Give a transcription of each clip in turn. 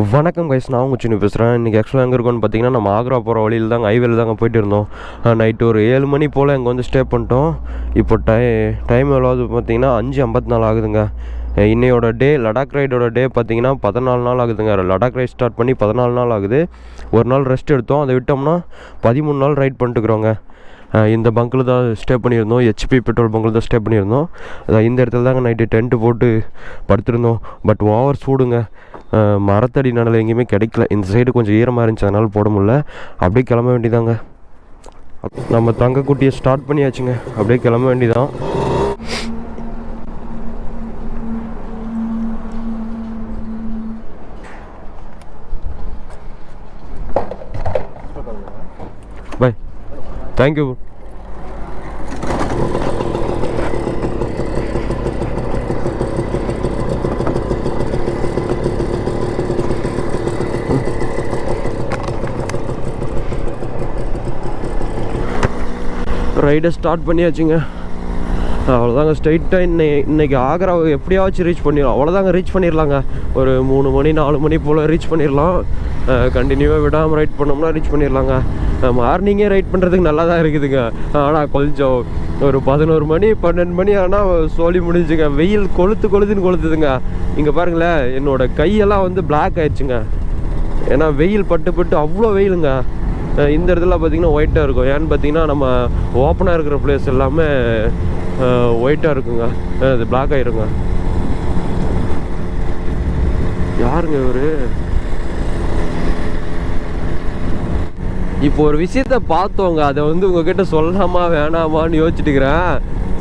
வணக்கம் கைஸ், நான் உங்கள் சின்ன பேசுகிறேன். இன்றைக்கி ஆக்சுவலாக எங்கே இருக்கோன்னு பார்த்தீங்கன்னா, நம்ம ஆக்ரா போகிற வழியில் தாங்க, ஹைவேல தாங்க போயிட்டு இருந்தோம். நைட்டு ஒரு 7 மணி போல் இங்கே வந்து ஸ்டே பண்ணிட்டோம். இப்போ டைம் எவ்வளோது பார்த்தீங்கன்னா 5:54 ஆகுதுங்க. இன்னையோட டே லடாக் ரைடோட டே பார்த்தீங்கன்னா 14 நாள் ஆகுதுங்க. லடாக் ரைட் ஸ்டார்ட் பண்ணி 14 நாள் ஆகுது. ஒரு நாள் ரெஸ்ட் எடுத்தோம், அதை விட்டோம்னா 13 நாள் ரைட் பண்ணிட்டுக்கிறோங்க. இந்த பங்கில் தான் ஸ்டே பண்ணியிருந்தோம், ஹெச்பி பெட்ரோல் பங்கில் தான் ஸ்டே பண்ணியிருந்தோம். இந்த இடத்துல தாங்க நைட்டு டென்ட்டு போட்டு படுத்திருந்தோம். பட் ஓவர் சூடுங்க, மரத்தடி நடல எங்கேயுமே கிடைக்கல. இந்த சைடு கொஞ்சம் ஈரமாக இருந்துச்சு, அதனால் போட முடியல. அப்படியே கிளம்ப வேண்டியதாங்க. நம்ம தங்கக்குட்டியை ஸ்டார்ட் பண்ணியாச்சுங்க, அப்படியே கிளம்ப வேண்டியதான். பாய், தேங்க்யூ. ரைடை ஸ்டார்ட் பண்ணியாச்சுங்க. அவ்வளோதாங்க, ஸ்ட்ரைட்டாக இன்னைக்கு ஆக்ராவை எப்படியாச்சும் ரீச் பண்ணிடலாம். அவ்வளோதாங்க, ரீச் பண்ணிடலாங்க. ஒரு 3 மணி 4 மணி போல் ரீச் பண்ணிடலாம். கண்டினியூவாக விடாமல் ரைட் பண்ணோம்னா ரீச் பண்ணிடலாங்க. மார்னிங்கே ரைட் பண்ணுறதுக்கு நல்லா தான் இருக்குதுங்க. ஆனால் கொஞ்சம் ஒரு 11 மணி 12 மணி ஆனால் சொல்லி முடிஞ்சுங்க. வெயில் கொளுத்துன்னு கொளுத்துதுங்க. இங்கே பாருங்களேன், என்னோடய கையெல்லாம் வந்து பிளாக் ஆயிடுச்சுங்க. ஏன்னா வெயில் பட்டு அவ்வளோ வெயிலுங்க. இந்த இடத்துல பார்த்திங்கன்னா ஒயிட்டாக இருக்கும். ஏன்னு பார்த்தீங்கன்னா நம்ம ஓப்பனாக இருக்கிற பிளேஸ் எல்லாமே ஒயிட்டாக இருக்குங்க, அது பிளாக் ஆகிருங்க. யாருங்க இவர்? இப்போ ஒரு விஷயத்த பார்த்தோங்க, அதை வந்து உங்ககிட்ட சொல்லாமா வேணாமான்னு யோசிச்சுட்டுக்கிறேன்.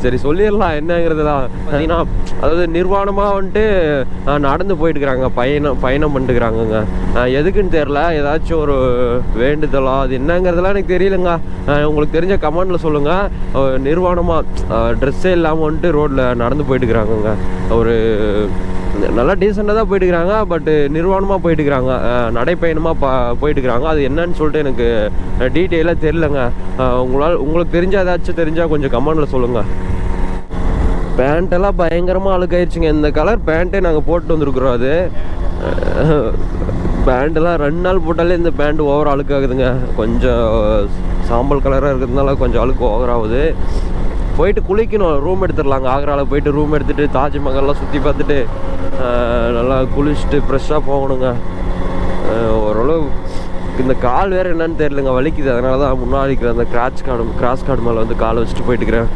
சரி, சொல்லிடலாம் என்னங்கிறதுலாம். பார்த்தீங்கன்னா அதாவது நிர்வாணமாக வந்துட்டு நடந்து போயிட்டுருக்குறாங்க, பயணம் பண்ணிட்டுக்கிறாங்கங்க. எதுக்குன்னு தெரில, ஏதாச்சும் ஒரு வேண்டுதலா அது என்னங்கிறதுலாம் எனக்கு தெரியலங்க. உங்களுக்கு தெரிஞ்ச கமெண்டில் சொல்லுங்கள். நிர்வாணமாக ட்ரெஸ்ஸே இல்லாமல் வந்துட்டு ரோட்டில் நடந்து போயிட்டுருக்குறாங்கங்க. ஒரு நல்லா டீசெண்டாக தான் போயிட்டுருக்குறாங்க, பட்டு நிர்வாணமாக போயிட்டுருக்குறாங்க, நடைப்பயணமாக போயிட்டுருக்குறாங்க. அது என்னன்னு சொல்லிட்டு எனக்கு டீட்டெயிலாக தெரிலங்க. உங்களுக்கு ஏதாச்சும் தெரிஞ்சால் கொஞ்சம் கமெண்டில் சொல்லுங்கள். பேண்ட்டெல்லாம் பயங்கரமாக அழுக்காயிருச்சுங்க. இந்த கலர் பேண்ட்டே நாங்கள் போட்டு வந்துருக்குறோம். அது பேண்ட்டெல்லாம் 2 நாள் போட்டாலே இந்த பேண்ட் ஓவர் அழுக்காகுதுங்க. கொஞ்சம் சாம்பல் கலராக இருக்கிறதுனால கொஞ்சம் அழுக்கு ஓவர் ஆகுது. போயிட்டு குளிக்கணும், ரூம் எடுத்துடலாங்க. ஆக்ராவில் போயிட்டு ரூம் எடுத்துகிட்டு தாஜ்மஹால்லாம் சுற்றி பார்த்துட்டு நல்லா குளிச்சுட்டு ஃப்ரெஷ்ஷாக போகணுங்க. ஓரளவு இந்த கால் வேறு என்னன்னு தெரியலங்க, வலிக்குது. அதனால தான் முன்னாடி இருக்கிற அந்த கிராஸ் கார்டு மேலே வந்து காலை வச்சுட்டு போயிட்டுக்கிறேன்.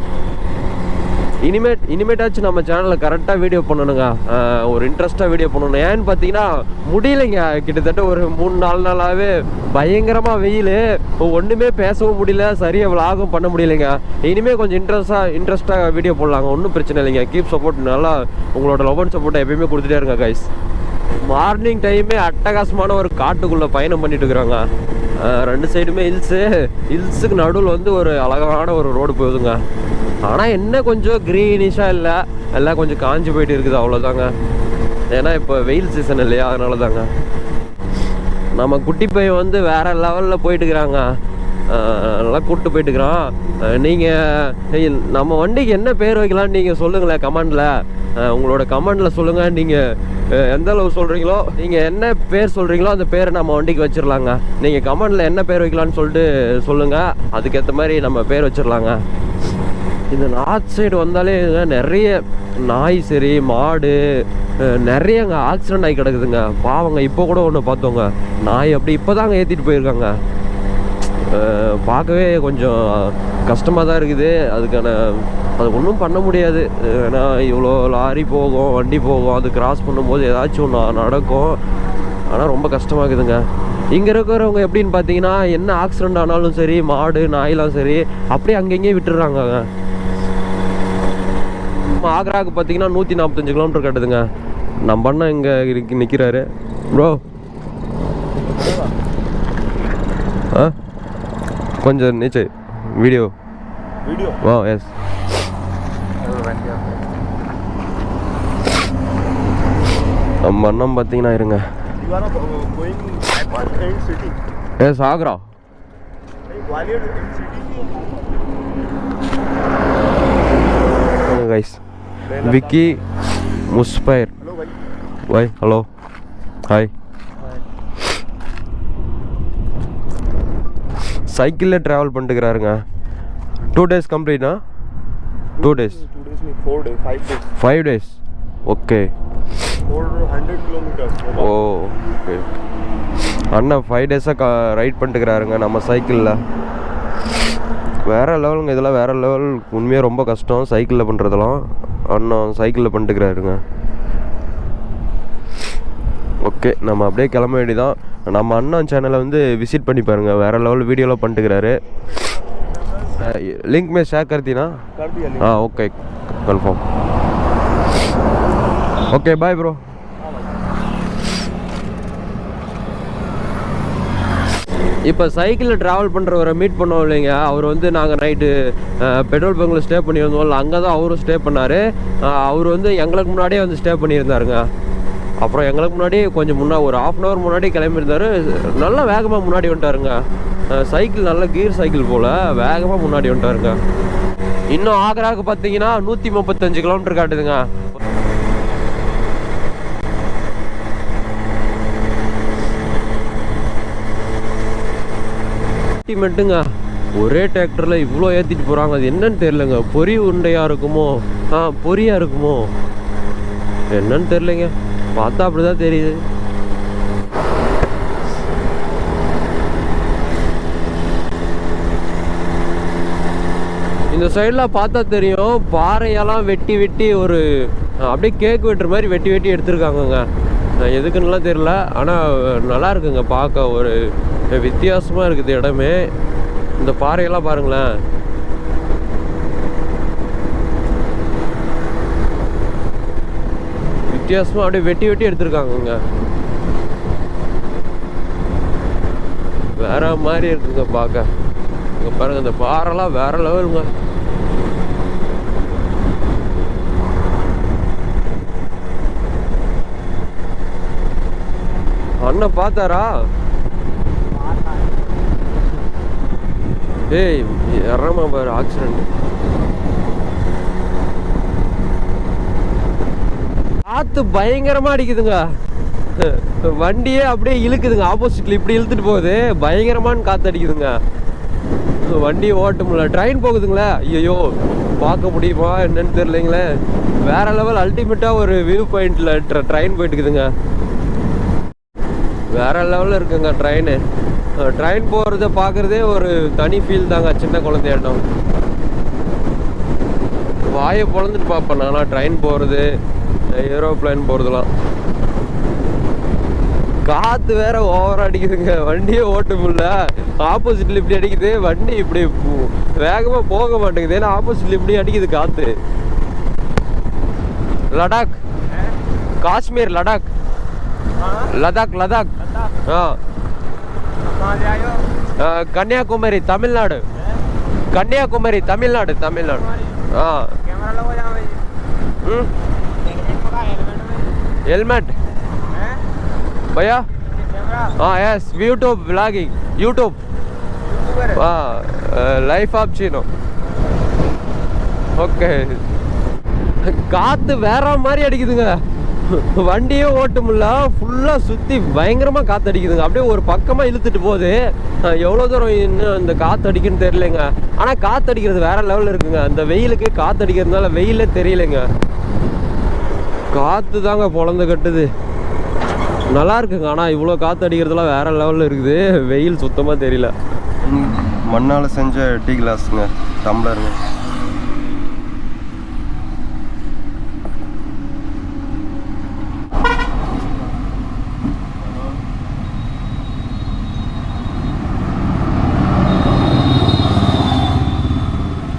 இனிமேட்டாச்சும் நம்ம சேனலில் கரெக்டாக வீடியோ பண்ணணுங்க, ஒரு இன்ட்ரெஸ்ட்டாக வீடியோ பண்ணணும். ஏன்னு பார்த்தீங்கன்னா முடியலைங்க, கிட்டத்தட்ட ஒரு 3-4 நாளாகவே பயங்கரமாக வெயில், ஒன்றுமே பேசவும் முடியல, சரியாக விலாகும் பண்ண முடியலைங்க. இனிமேல் கொஞ்சம் இன்ட்ரெஸ்ட்டாக வீடியோ போடலாங்க, ஒன்றும் பிரச்சனை இல்லைங்க. கீப் சப்போர்ட், நல்லா உங்களோட லவ் அண்ட் சப்போர்ட்டை எப்பயுமே கொடுத்துட்டே இருங்க கைஸ். மார்னிங் டைமே அட்டகாசமான ஒரு காட்டுக்குள்ளே பயணம் பண்ணிட்டு இருக்கிறாங்க. 2 சைடுமே ஹில்ஸுக்கு நடுவில் வந்து ஒரு அழகான ஒரு ரோடு போகுதுங்க. ஆனால் என்ன கொஞ்சம் க்ரீனிஷாக இல்லை, எல்லாம் கொஞ்சம் காஞ்சி போயிட்டு இருக்குது, அவ்வளோதாங்க. ஏன்னா இப்போ வெயில் சீசன் இல்லையா, அதனால தாங்க. நம்ம குட்டி பையன் வந்து வேறு லெவலில் போயிட்டுக்கிறாங்க, நல்லா கூப்பிட்டு போயிட்டுக்கிறான். நீங்கள் நம்ம வண்டிக்கு என்ன பேர் வைக்கலான்னு நீங்கள் சொல்லுங்களேன் கமெண்டில். உங்களோட கமெண்டில் சொல்லுங்கள், நீங்கள் எந்த அளவு சொல்கிறீங்களோ, நீங்கள் என்ன பேர் சொல்கிறீங்களோ அந்த பேரை நம்ம வண்டிக்கு வச்சிடலாங்க. நீங்கள் கமெண்டில் என்ன பேர் வைக்கலான்னு சொல்லிட்டு சொல்லுங்கள், அதுக்கேற்ற மாதிரி நம்ம பேர் வச்சிடலாங்க. இந்த நார்த் சைடு வந்தாலே நிறைய நாய், சரி மாடு, நிறையங்க ஆக்சிடென்ட் ஆகி கிடக்குதுங்க. பாவங்க, இப்போ கூட ஒன்று பார்த்தோங்க, நாய் அப்படி இப்போ தாங்க ஏற்றிட்டு போயிருக்காங்க. பார்க்கவே கொஞ்சம் கஷ்டமாக தான் இருக்குது. அது ஒன்றும் பண்ண முடியாது. ஏன்னா இவ்வளோ லாரி போகும், வண்டி போகும், அது கிராஸ் பண்ணும்போது ஏதாச்சும் ஒன்று நடக்கும். ஆனால் ரொம்ப கஷ்டமாகுதுங்க. இங்கே இருக்கிறவங்க எப்படின்னு பார்த்தீங்கன்னா, என்ன ஆக்சிடெண்ட் ஆனாலும் சரி, மாடு நாயெலாம் சரி, அப்படியே அங்கங்கேயே விட்டுடுறாங்க. ஆக்ராவுக்கு பார்த்தீங்கன்னா 145 கிலோமீட்டர் கட்டுதுங்க. நம்ம அண்ணன் இங்கே நிற்கிறாரு. ப்ரோ கொஞ்சம் நீச்சல் வீடியோ வா. எஸ், நம்ம அண்ணன் பார்த்தீங்கன்னா இருங்க. Yes, Agra. guys, Vicky Muspair. Hello, bhai. Hello. Hi. சைக்கிளில் ட்ராவல் பண்ணிட்டுக்கிறாருங்க. 2 days கம்ப்ளீட்னா? 2 days 4 days 5 days. Okay. 400 kilometers. ஓ ஓகே. அண்ணா 5 days-ஆ ரைட் பண்ணிட்டுக்கிறாருங்க நம்ம சைக்கிளில். வேறு லெவலுங்க இதெல்லாம், வேறு லெவல். உண்மையாக ரொம்ப கஷ்டம் சைக்கிளில் பண்ணுறதெல்லாம். அண்ணா சைக்கிளில் பண்ணிட்டுக்கிறாருங்க. ஓகே, நம்ம அப்படியே கிளம்ப வேண்டியதான். நம்ம அண்ணன் சேனலை வந்து விசிட் பண்ணி பாருங்கள், வேறு லெவல் வீடியோலாம் பண்ணிட்டுக்கிறாரு. लिंक में शेयर कर दी ना? कर दिया लिंक. हाँ okay confirm. Okay bye bro. இப்போ சைக்கிளில் ட்ராவல் பண்ணுறவரை மீட் பண்ணோம் இல்லைங்க. அவர் வந்து நாங்கள் நைட்டு பெட்ரோல் பங்கில் ஸ்டே பண்ணியிருந்தோம்ல, அங்கே தான் அவரும் ஸ்டே பண்ணார். அவர் வந்து எங்களுக்கு முன்னாடியே வந்து ஸ்டே பண்ணியிருந்தாருங்க. அப்புறம் எங்களுக்கு முன்னாடி கொஞ்சம் ஒரு 1/2 hour முன்னாடி கிளம்பியிருந்தார். நல்லா வேகமாக முன்னாடி வந்துட்டாருங்க. சைக்கிள் நல்ல கீர் சைக்கிள் போல் வேகமாக முன்னாடி வந்துட்டாருங்க. இன்னும் ஆக்ராவுக்கு பார்த்தீங்கன்னா 135 கிலோமீட்டர் காட்டுதுங்க. மட்டுங்க ஒரே டிராக்டரில் இவ்வளோ ஏற்றிட்டு போகிறாங்க. அது என்னன்னு தெரியலங்க. பொரி உருண்டையாக இருக்குமோ, பொரியாக இருக்குமோ என்னன்னு தெரியலைங்க. பார்த்தா அப்படிதான் தெரியுது. இந்த சைடில் பார்த்தா தெரியும், பாறையெல்லாம் வெட்டி வெட்டி ஒரு அப்படியே கேக் வெட்டுற மாதிரி வெட்டி வெட்டி எடுத்துருக்காங்கங்க. எதுக்குன்னுலாம் தெரியல, ஆனால் நல்லா இருக்குங்க பார்க்க. ஒரு வித்தியாசமாக இருக்குது இடமே. இந்த பாறையெல்லாம் பாருங்களேன். வித்தியாசமாக அப்படியே வெட்டி வெட்டி எடுத்துருக்காங்கங்க. வேற மாதிரி இருக்குங்க பார்க்க. இங்கே பாருங்க, இந்த பாறைலாம் வேற லெவலுங்க. அண்ணன் பார்த்தாரா? ஏய் இறமா பாரு, ஆக்சிடென்ட். காத்து பயங்கரமா அடிக்குதுங்க. வண்டியே அப்படியே இழுக்குதுங்க. ஆப்போசிட்ல இப்படி இழுத்துட்டு போகுது. பயங்கரமான காத்து அடிக்குதுங்க. வண்டியை ஓட்ட முடியல. ட்ரெயின் போகுதுங்களே, ஐயோ பார்க்க முடியுமா என்னன்னு தெரியலைங்களே. வேற லெவல் அல்டிமேட்டா ஒரு வியூ பாயிண்ட்ல ட்ரெயின் போயிட்டு இருக்குதுங்க. வேற லெவலில் இருக்குங்க ட்ரெயின். ட்ரெயின் போகிறத பார்க்குறதே ஒரு தனி ஃபீல் தாங்க. சின்ன குழந்தையாட்டம் வாயை பொழந்துட்டு பார்ப்பேன் நான் ட்ரெயின் போகிறது, ஏரோப்ளைன் போகிறதுலாம். காற்று வேற ஓவராக அடிக்குதுங்க. வண்டியே ஓட்ட முடியல. ஆப்போசிட்ல இப்படி அடிக்குது, வண்டி இப்படி வேகமாக போக மாட்டேங்குது. ஏன்னா ஆப்போசிட்ல இப்படி அடிக்குது காற்று. லடாக், காஷ்மீர், லடாக், லடாக், லடாக். கன்னியாகுமரி, தமிழ்நாடு. கன்னியாகுமரி, தமிழ்நாடு, தமிழ்நாடு. हेलमेट भैया? हाँ yes, YouTube vlogging, YouTube life of Chino. Okay. காற்று வேற மாதிரி அடிக்குதுங்க. வண்டியே ஓட்ட முடியல. ஃபுல்லாக சுற்றி பயங்கரமாக காற்று அடிக்குதுங்க. அப்படியே ஒரு பக்கமாக இழுத்துட்டு போகுது. எவ்வளோ தூரம் இன்னும் இந்த காற்று அடிக்குன்னு தெரியலைங்க. ஆனால் காற்று அடிக்கிறது வேற லெவலில் இருக்குங்க. அந்த வெயிலுக்கு காற்று அடிக்கிறதுனால வெயிலே தெரியலைங்க. காற்று தாங்க பொழந்து கட்டுது. நல்லா இருக்குங்க. ஆனால் இவ்வளோ காற்று அடிக்கிறதுலாம் வேற லெவலில் இருக்குது. வெயில் சுத்தமாக தெரியல. மண்ணால் செஞ்ச டீ கிளாஸுங்க, டம்ளருங்க.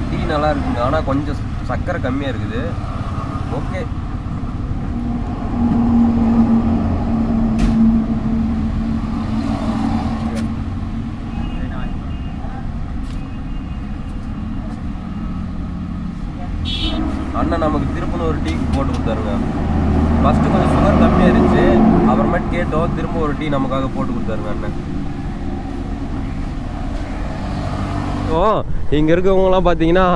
டீ நல்லா இருக்குங்க. ஆனால் கொஞ்சம் சர்க்கரை கம்மியாக இருக்குது. ஓகே. அண்ணன் நமக்கு திருப்பணும் ஒரு டீ போட்டு கொடுத்தாருங்க. ஃபஸ்ட்டு கொஞ்சம் சுகர் கம்மியாக இருந்துச்சு, அப்புறமேட்டு கேட்டோம், திரும்ப ஒரு டீ நமக்காக போட்டு கொடுத்தாருங்க அண்ணன். இங்கே இருக்கவங்களாம் பார்த்தீங்கன்னா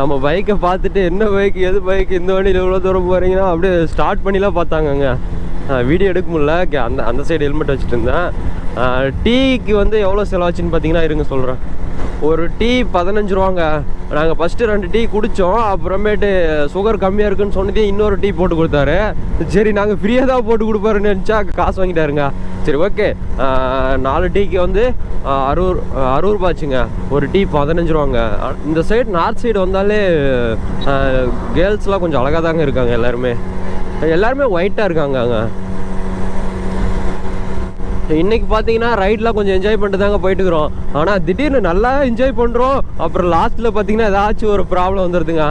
நம்ம பைக்கை பார்த்துட்டு என்ன பைக், எது பைக், இந்த வண்டியில் இவ்வளோ தூரம் போகிறீங்கன்னா அப்படியே ஸ்டார்ட் பண்ணிலாம் பார்த்தாங்கங்க. வீடியோ எடுக்க முடியல. அந்த சைடு ஹெல்மெட் வச்சுட்டு இருந்தேன். டீக்கு வந்து எவ்வளோ செலவாச்சுன்னு பார்த்தீங்கன்னா இருங்க சொல்கிறேன். ஒரு டீ 15 ரூபாங்க. நாங்கள் ஃபஸ்ட்டு 2 டீ குடித்தோம். அப்புறமேட்டு சுகர் கம்மியாக இருக்குன்னு சொன்னதே இன்னொரு டீ போட்டு கொடுத்தாரு. சரி நாங்கள் ஃப்ரீயாக தான் போட்டு கொடுப்பாருன்னு நினச்சா காசு வாங்கிட்டாருங்க. சரி ஓகே, 4 டீக்கு வந்து 60 ரூபாச்சுங்க. ஒரு டீ 15 ரூபாங்க. இந்த சைடு நார்த் சைடு வந்தாலே கேர்ள்ஸ்லாம் கொஞ்சம் அழகாக தாங்க இருக்காங்க. எல்லாருமே ஒயிட்டாக இருக்காங்க அங்கே. இன்னைக்கு பார்த்தீங்கன்னா ரைட்லாம் கொஞ்சம் என்ஜாய் பண்ணிட்டு தாங்க போயிட்டுக்கிறோம். ஆனால் திடீர்னு நல்லா என்ஜாய் பண்ணுறோம். அப்புறம் லாஸ்ட்டில் பார்த்தீங்கன்னா ஏதாச்சும் ஒரு ப்ராப்ளம் வந்துடுதுங்க.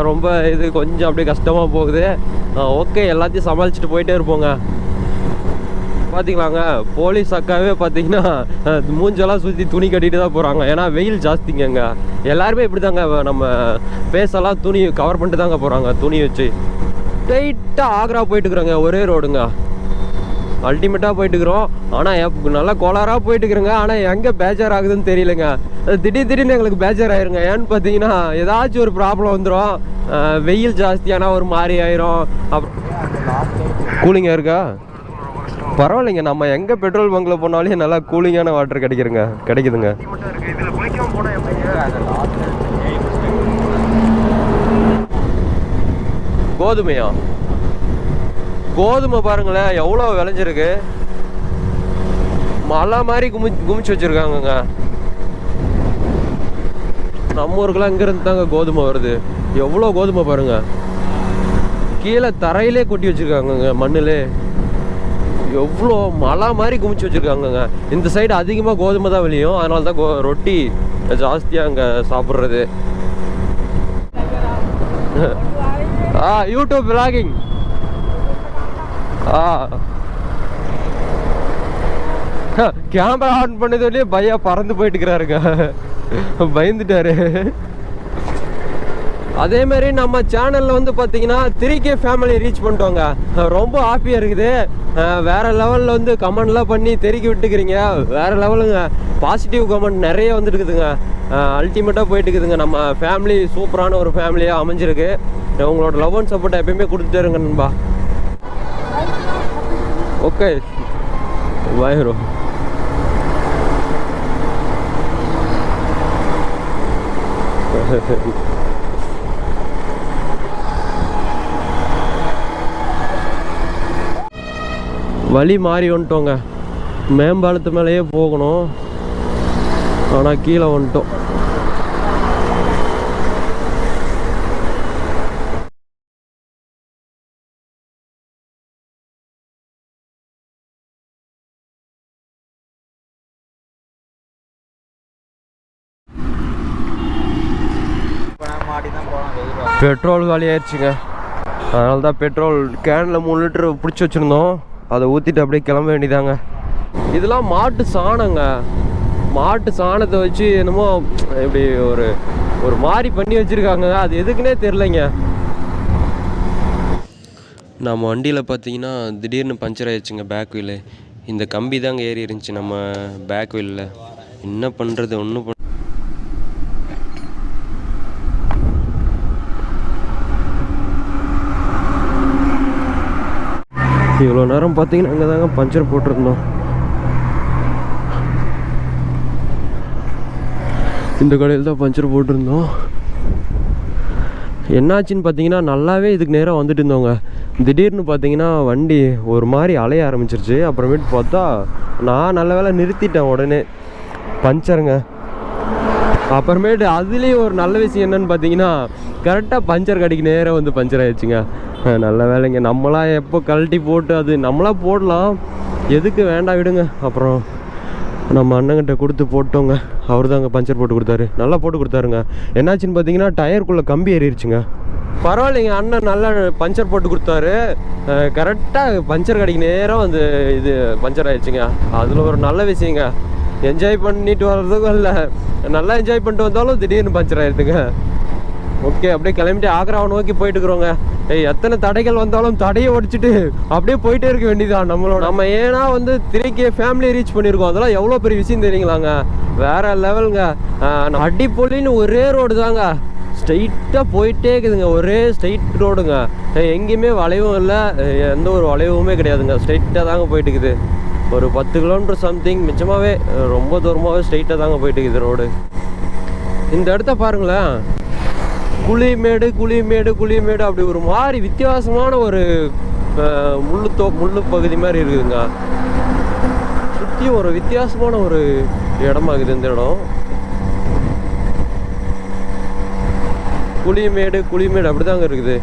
ரொம்ப இது கொஞ்சம் அப்படியே கஷ்டமாக போகுது. ஓகே, எல்லாத்தையும் சமாளிச்சுட்டு போயிட்டே இருப்போங்க. பார்த்தீங்களாங்க, போலீஸ் அக்காவே பார்த்தீங்கன்னா மூஞ்செல்லாம் சுற்றி துணி கட்டிட்டு தான் போகிறாங்க. ஏன்னா வெயில் ஜாஸ்திங்க. எல்லாருமே இப்படி தாங்க நம்ம ஃபேஸெல்லாம் துணி கவர் பண்ணிட்டு தாங்க போகிறாங்க, துணி வச்சு. ஸ்ட்ரைட்டாக ஆக்ரா போயிட்டுக்கிறோங்க. ஒரே ரோடுங்க, அல்டிமேட்டாக போயிட்டுக்கிறோம். ஆனால் நல்லா கோளாராக போயிட்டுக்கிறோங்க. ஆனால் எங்கே பேஜர் ஆகுதுன்னு தெரியலங்க. திடீர்னு எங்களுக்கு பேஜர் ஆயிருங்க. ஏன்னு பார்த்தீங்கன்னா ஏதாச்சும் ஒரு ப்ராப்ளம் வந்துடும். வெயில் ஜாஸ்தியானா ஒரு மாதிரி ஆயிரும். அப்புறம் கூலிங்காக இருக்கா? பரவாயில்லைங்க. நம்ம எங்கே பெட்ரோல் பங்கில் போனாலே நல்லா கூலிங்கான வாட்டர் கிடைக்குதுங்க. கோதுமையா? கோதுமை பாருங்களேன் எவ்வளோ விளைஞ்சிருக்கு. மலை மாதிரி குமிச்சு வச்சுருக்காங்கங்க. நம்ம ஊருக்குலாம் இங்கேருந்து தாங்க கோதுமை வருது. எவ்வளோ கோதுமை பாருங்க, கீழே தரையிலே கொட்டி வச்சுருக்காங்கங்க, மண்ணிலே. எவ்வளோ மலை மாதிரி குமிச்சு வச்சுருக்காங்கங்க. இந்த சைடு அதிகமாக கோதுமை தான் விளையும். அதனால தான் ரொட்டி ஜாஸ்தியாக அங்கே சாப்பிட்றது. YouTube vlogging. கேமரா ஆன் பண்ணதோடய பையா பறந்து போயிட்டு இருக்கிறாருங்க. பயந்துட்டாரு. அதே மாதிரி நம்ம சேனல்ல வந்து பார்த்தீங்கன்னா 3K ஃபேமிலி ரீச் பண்ணிட்டோங்க. ரொம்ப ஹாப்பியாக இருக்குது. வேற லெவலில் வந்து கமெண்ட்லாம் பண்ணி தெருக்கி விட்டுக்கிறீங்க. வேற லெவலுங்க. பாசிட்டிவ் கமெண்ட் நிறைய வந்துருக்குதுங்க. அல்டிமேட்டாக போயிட்டு இருக்குதுங்க. நம்ம ஃபேமிலி சூப்பரான ஒரு ஃபேமிலியாக அமைஞ்சிருக்கு. உங்களோட லவ் அண்ட் சப்போர்ட் எப்பயுமே கொடுத்துட்டே இருங்க நண்பா. Okay, bye bro. வழி மாறி வந்துட்டோங்க. மேம்பாலத்து மேலேயே போகணும், ஆனால் கீழே வந்துட்டோம். பெட்ரோல் காலி ஆயிடுச்சுங்க. அதனால தான் பெட்ரோல் கேனில் 3 லிட்டரு பிடிச்சி வச்சுருந்தோம். அதை ஊற்றிட்டு அப்படியே கிளம்ப வேண்டியதாங்க. இதெல்லாம் மாட்டு சாணங்க. மாட்டு சாணத்தை வச்சு என்னமோ இப்படி ஒரு மாதிரி பண்ணி வச்சுருக்காங்க. அது எதுக்குன்னே தெரிலங்க. நம்ம வண்டியில் பார்த்தீங்கன்னா திடீர்னு பஞ்சர் ஆயிடுச்சுங்க பேக் வீலு. இந்த கம்பி தாங்க ஏறி இருந்துச்சு நம்ம பேக் வீலில். என்ன பண்ணுறது, ஒன்றும் இவ்வளோ நேரம் பார்த்தீங்கன்னா அங்கே தாங்க பஞ்சர் போட்டிருந்தோம். இந்த கடையில் தான் பஞ்சர் போட்டிருந்தோம். என்னாச்சுன்னு பார்த்தீங்கன்னா நல்லாவே இதுக்கு நேராக வந்துட்டு இருந்தோங்க. திடீர்னு பார்த்தீங்கன்னா வண்டி ஒரு மாதிரி அலைய ஆரம்பிச்சிருச்சு. அப்புறமேட்டு பார்த்தா நான் நல்ல வேலை நிறுத்திட்டேன் உடனே. பஞ்சருங்க. அப்புறமேட்டு அதுலேயும் ஒரு நல்ல விஷயம் என்னன்னு பார்த்தீங்கன்னா கரெக்டாக பஞ்சர் கடைக்கு நேராக வந்து பஞ்சர் ஆயிடுச்சுங்க. நல்ல வேலைங்க. நம்மளாம் எப்போ கழட்டி போட்டு அது நம்மளாம் போடலாம், எதுக்கு வேண்டாம் விடுங்க. அப்புறம் நம்ம அண்ணங்கிட்ட கொடுத்து போட்டோங்க. அவர் தாங்க பஞ்சர் போட்டு கொடுத்தாரு. நல்லா போட்டு கொடுத்தாருங்க. என்னாச்சுன்னு பார்த்தீங்கன்னா டயருக்குள்ளே கம்பி ஏறிடுச்சுங்க. பரவாயில்லைங்க, அண்ணன் நல்லா பஞ்சர் போட்டு கொடுத்தாரு. கரெக்டாக பஞ்சர் கடைக்கு நேராக வந்து இது பஞ்சர் ஆயிடுச்சுங்க. அதில் ஒரு நல்ல விஷயங்க. என்ஜாய் பண்ணிட்டு வர்றதுக்கும் இல்லை, நல்லா என்ஜாய் பண்ணிட்டு வந்தாலும் திடீர்னு பஞ்சர் ஆயிடுதுங்க. ஓகே, அப்படியே கிளம்பிட்டு ஆக்ராவை நோக்கி போயிட்டு இருக்கிறோங்க. எத்தனை தடைகள் வந்தாலும் தடையை உடைச்சிட்டு அப்படியே போயிட்டே இருக்க வேண்டியதான் நம்மளோட. நம்ம ஏன்னா வந்து 3K ஃபேமிலி ரீச் பண்ணியிருக்கோம். அதெல்லாம் எவ்வளோ பெரிய விஷயம் தெரியுங்களாங்க. வேற லெவலுங்க. அடிப்பொலின்னு ஒரே ரோடு தாங்க. ஸ்ட்ரைட்டாக போயிட்டே இருக்குதுங்க, ஒரே ஸ்ட்ரைட் ரோடுங்க, எங்கேயுமே வளைவும் இல்லை, எந்த ஒரு வளைவுமே கிடையாதுங்க, ஸ்ட்ரைட்டாக தாங்க போயிட்டு இருக்குது. ஒரு 10 கிலோமீட்டர் சம்திங் மிச்சமாகவே ரொம்ப தூரமாகவே ஸ்ட்ரைட்டாக தாங்க போயிட்டு இருக்குது ரோடு. இந்த இடத்த பாருங்களேன், குழிமேடு குழிமேடு குழிமேடு அப்படி ஒரு மாதிரி வித்தியாசமான ஒரு முள்ளு பகுதி மாதிரி இருக்குதுங்க. சுற்றியும் ஒரு வித்தியாசமான ஒரு இடமாகுது இந்த இடம். குழிமேடு குழிமேடு அப்படிதாங்க இருக்குது.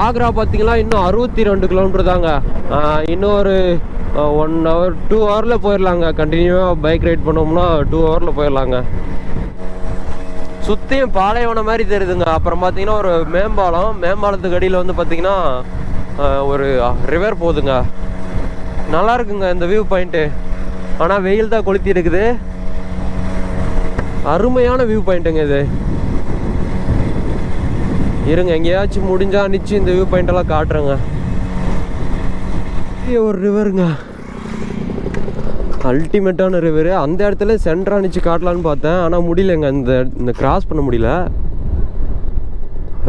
ஆக்ரா பார்த்தீங்கன்னா இன்னும் 62 கிலோமீட்டர் தாங்க. இன்னும் ஒரு 1 hour 2 hours போயிடலாங்க. கண்டினியூவாக பைக் ரைட் பண்ணோம்னா 2 hours போயிடலாங்க. சுற்றியும் பாலைவனம் மாதிரி தெரியுதுங்க. அப்புறம் பார்த்தீங்கன்னா ஒரு மேம்பாலத்துக்கு அடியில் வந்து பார்த்தீங்கன்னா ஒரு ரிவர் போகுதுங்க. நல்லா இருக்குங்க இந்த வியூ பாயிண்ட்டு. ஆனால் வெயில் தான் கொளுத்தி இருக்குது. அருமையான வியூ பாயிண்ட்டுங்க இது. இருங்க, எங்கேயாச்சும் முடிஞ்சா நிச்சயம் இந்த வியூ பாயிண்டெல்லாம் காட்டுறேங்க. ஒரு ரிவருங்க, அல்டிமேட்டான ரிவரு. அந்த இடத்துல சென்டராக நிச்சு காட்டலான்னு பார்த்தேன், ஆனால் முடியலைங்க. இந்த கிராஸ் பண்ண முடியல.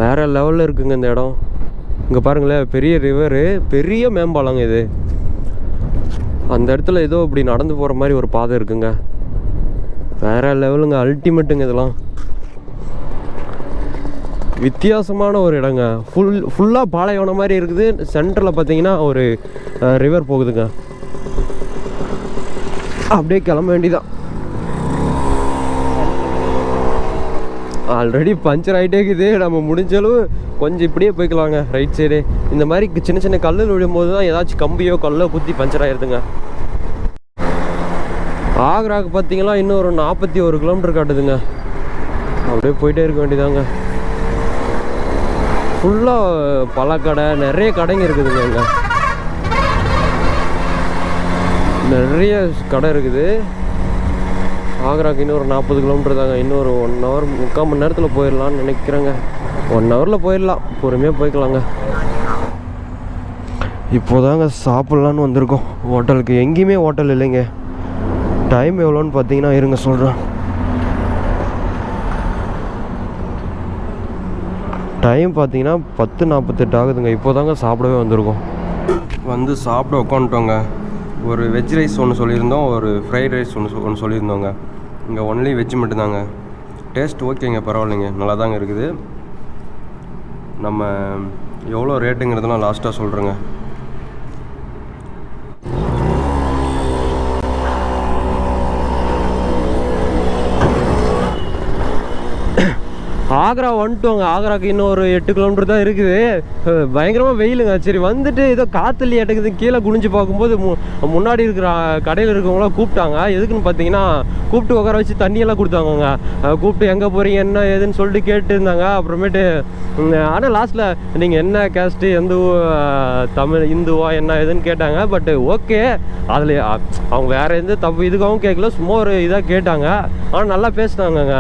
வேற லெவலில் இருக்குங்க இந்த இடம். இங்கே பாருங்களேன், பெரிய ரிவரு, பெரிய மேம்பாலங்க இது. அந்த இடத்துல ஏதோ இப்படி நடந்து போகிற மாதிரி ஒரு பாதை இருக்குங்க. வேற லெவலுங்க, அல்டிமேட்டுங்க இதெல்லாம். வித்தியாசமான ஒரு இடங்க. ஃபுல்லாக பாலைவனம் மாதிரி இருக்குது. சென்டரில் பார்த்தீங்கன்னா ஒரு ரிவர் போகுதுங்க. அப்படியே கிளம்ப வேண்டிதான். ஆல்ரெடி பஞ்சர் ஆகிட்டே இருக்குது. நம்ம முடிஞ்ச அளவு கொஞ்சம் இப்படியே போய்க்கலாங்க ரைட் சைடு. இந்த மாதிரி சின்ன சின்ன கல்லில் விழும்போது தான் ஏதாச்சும் கம்பியோ கல்லோ குத்தி பஞ்சர் ஆகிடுதுங்க. ஆக்ராவுக்கு பார்த்தீங்கன்னா இன்னும் ஒரு 41 கிலோமீட்டர் காட்டுதுங்க. அப்படியே போயிட்டே இருக்க வேண்டியதாங்க. ஃபுல்லாக பழக்கடை, நிறைய கடைங்க இருக்குதுங்க. இங்கே நிறைய கடை இருக்குது. ஆக்ராவுக்கு இன்னும் ஒரு 40 கிலோமீட்டர் தாங்க. இன்னும் ஒரு 1 hour 3/4 மணி நேரத்தில் போயிடலான்னு நினைக்கிறேங்க. 1 hourல போயிடலாம், பொறுமையாக போய்க்கலாங்க. இப்போதாங்க சாப்பிட்லான்னு வந்திருக்கோம் ஹோட்டலுக்கு. எங்கேயுமே ஹோட்டல் இல்லைங்க. டைம் எவ்வளோன்னு பார்த்தீங்கன்னா இருங்க சொல்கிறேன். டைம் பார்த்தீங்கன்னா 10:48 ஆகுதுங்க. இப்போ தாங்க சாப்பிடவே வந்திருக்கோம். வந்து சாப்பிட உட்காந்துட்டோங்க. ஒரு வெஜ் ரைஸ் ஒன்று சொல்லியிருந்தோம், ஒரு ஃப்ரைட் ரைஸ் ஒன்று சொல்லியிருந்தோங்க. இங்கே ஒன்லி வெஜ் மட்டும்தாங்க. டேஸ்ட் ஓகேங்க, பரவாயில்லைங்க, நல்லா தாங்க இருக்குது. நம்ம எவ்வளோ ரேட்டுங்கிறதுலாம் லாஸ்ட்டாக சொல்கிறேங்க. ஆக்ரா வந்துட்டோங்க. ஆக்ராவுக்கு இன்னும் ஒரு 8 கிலோமீட்டர் தான் இருக்குது. பயங்கரமாக வெயிலுங்க. சரி வந்துட்டு ஏதோ காற்றுலி அடக்குது. கீழே குனிஞ்சு பார்க்கும்போது முன்னாடி இருக்கிற கடையில் இருக்கிறவங்களாம் கூப்பிட்டாங்க. எதுக்குன்னு பார்த்தீங்கன்னா கூப்பிட்டு உட்கார வச்சு தண்ணியெல்லாம் கொடுத்தாங்க. கூப்பிட்டு எங்கே போகிறீங்க என்ன ஏதுன்னு சொல்லிட்டு கேட்டு இருந்தாங்க. அப்புறமேட்டு ஆனால் லாஸ்ட்டில் நீங்கள் என்ன கேஸ்ட்டு, எந்த தமிழ் இந்துவா என்ன ஏதுன்னு கேட்டாங்க. பட் ஓகே, அதில் அவங்க வேறு எந்த தப்பு இதுக்காகவும் கேட்கல, சும்மா ஒரு இதாக கேட்டாங்க. ஆனால் நல்லா பேசினாங்கங்க.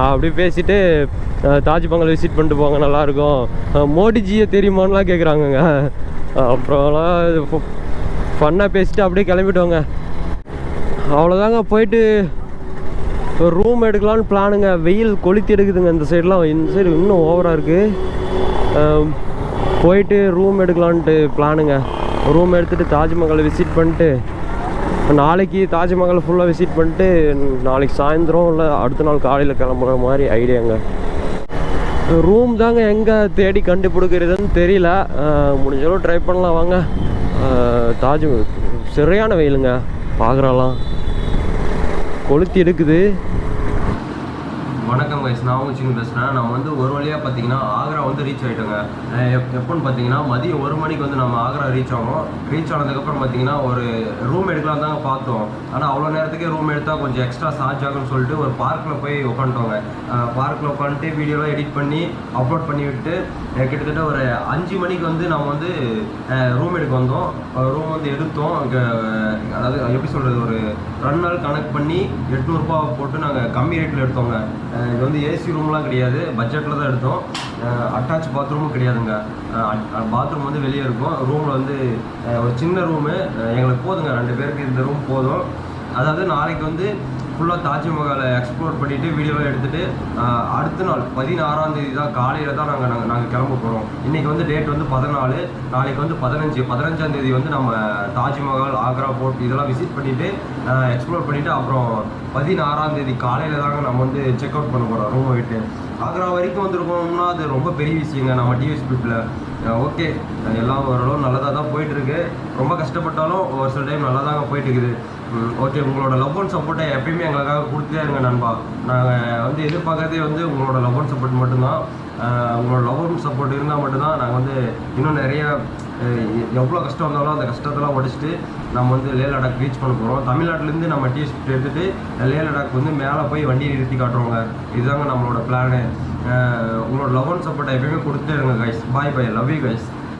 அப்படி பேசிட்டு தாஜ்மஹால் விசிட் பண்ணிட்டு போங்க, நல்லாயிருக்கும். மோடிஜியை தெரியுமான்லாம் கேட்குறாங்கங்க. அப்புறம்லாம் ஃபன்னாக பேசிட்டு அப்படியே கிளம்பிட்டோங்க. அவ்வளோதாங்க. போயிட்டு ஒரு ரூம் எடுக்கலான்னு பிளானுங்க. வெயில் கொளுத்தி எடுக்குதுங்க இந்த சைடெலாம். இந்த சைடு இன்னும் ஓவராக இருக்குது. போயிட்டு ரூம் எடுக்கலான்ட்டு பிளானுங்க. ரூம் எடுத்துகிட்டு தாஜ்மஹாலை விசிட் பண்ணிட்டு நாளைக்கு தாஜ்மஹால் ஃபுல்லாக விசிட் பண்ணிட்டு நாளைக்கு சாயந்தரம் இல்லை அடுத்த நாள் காலையில் கிளம்புற மாதிரி ஐடியாங்க. ரூம் தாங்க எங்கே தேடி கண்டுபிடிக்கிறதுன்னு தெரியல. முடிஞ்சளவு ட்ரை பண்ணலாம் வாங்க. சரியான வெயிலுங்க. ஆக்ராலாம் கொளுத்தி எடுக்குது. வணக்கம் கைஸ், நான் உங்கள் சின்ன பேசுகிறேன். நம்ம வந்து ஒரு வழியாக பார்த்தீங்கன்னா ஆக்ரா வந்து ரீச் ஆகிட்டோங்க. எப்போன்னு பார்த்தீங்கன்னா மதியம் 1 மணிக்கு வந்து நம்ம ஆக்ரா ரீச் ஆகும். ரீச் ஆனதுக்கப்புறம் பார்த்தீங்கன்னா ஒரு ரூம் எடுக்கலாம் தாங்க பார்த்தோம். ஆனால் அவ்வளோ நேரத்துக்கே ரூம் எடுத்தால் கொஞ்சம் எக்ஸ்ட்ரா சார்ஜ் ஆகும்னு சொல்லிட்டு ஒரு பார்க்கில் போய் உட்காந்துட்டோங்க. பார்க்கில் உட்காந்துட்டு வீடியோலாம் எடிட் பண்ணி அப்லோட் பண்ணி விட்டு கிட்டத்தட்ட ஒரு 5 மணிக்கு வந்து நம்ம வந்து ரூம் எடுக்க வந்தோம். ரூம் வந்து எடுத்தோம். அதாவது எப்படி சொல்கிறது, ஒரு 2 நாள் கணக்கு பண்ணி 800 ரூபா போட்டு நாங்கள் கம்மி ரேட்டில் எடுத்தோங்க. இது வந்து ஏசி ரூம்லாம் கிடையாது, பட்ஜெட்டில் தான் எடுத்தோம். அட்டாச் பாத்ரூமும் கிடையாதுங்க. பாத்ரூம் வந்து வெளியே இருக்கும். ரூமில் வந்து ஒரு சின்ன ரூமு எங்களுக்கு போதுங்க, 2 பேருக்கு இந்த ரூம் போதும். அதாவது நாளைக்கு வந்து ஃபுல்லாக தாஜ்மஹாலை எக்ஸ்ப்ளோர் பண்ணிவிட்டு வீடியோலாம் எடுத்துகிட்டு அடுத்த நாள் 16ஆம் தேதி தான் காலையில் தான் நாங்கள் கிளம்ப போகிறோம். இன்றைக்கி வந்து டேட் வந்து 14, நாளைக்கு வந்து 15ஆம் தேதி வந்து நம்ம தாஜ்மஹால், ஆக்ரா போர்ட் இதெல்லாம் விசிட் பண்ணிவிட்டு எக்ஸ்ப்ளோர் பண்ணிவிட்டு அப்புறம் 16ஆம் தேதி காலையில் தாங்க நம்ம வந்து செக் அவுட் பண்ண போகிறோம் ரூமை விட்டு. ஆக்ரா வரைக்கும் வந்துருக்கோம்னா அது ரொம்ப பெரிய விஷயங்க நம்ம டிவிஎஸ் பீப்பில். ஓகே, எல்லாம் ஓரளவு நல்லதாக தான் போயிட்டுருக்கு. ரொம்ப கஷ்டப்பட்டாலும் ஒரு சில டைம் நல்லா தாங்க போயிட்டு இருக்குது. ஓகே, உங்களோட லவ் அண்ட் சப்போர்ட்டை எப்பயுமே எங்களுக்காக கொடுத்துட்டே இருங்க நண்பா. நாங்கள் வந்து எதிர்பார்க்கறதே வந்து உங்களோட லவ் அண்ட் சப்போர்ட் மட்டும்தான். உங்களோட லவ் அண்ட் சப்போர்ட் இருந்தால் மட்டும்தான் நாங்கள் வந்து இன்னும் நிறைய எவ்வளோ கஷ்டம் வந்தாலும் அந்த கஷ்டத்தெல்லாம் உடச்சிட்டு நம்ம வந்து லே லடாக் ரீச் பண்ண போகிறோம். தமிழ்நாட்டிலேருந்து நம்ம டிஎஸ்பி எடுத்துகிட்டு லே லடாக் வந்து மேலே போய் வண்டியை நிறுத்தி காட்டுறோங்க. இதுதாங்க நம்மளோட பிளானு. உங்களோட லவ் அண்ட் சப்போர்ட்டை எப்பயுமே கொடுத்துட்டே இருங்க guys. Bye bye, love you guys.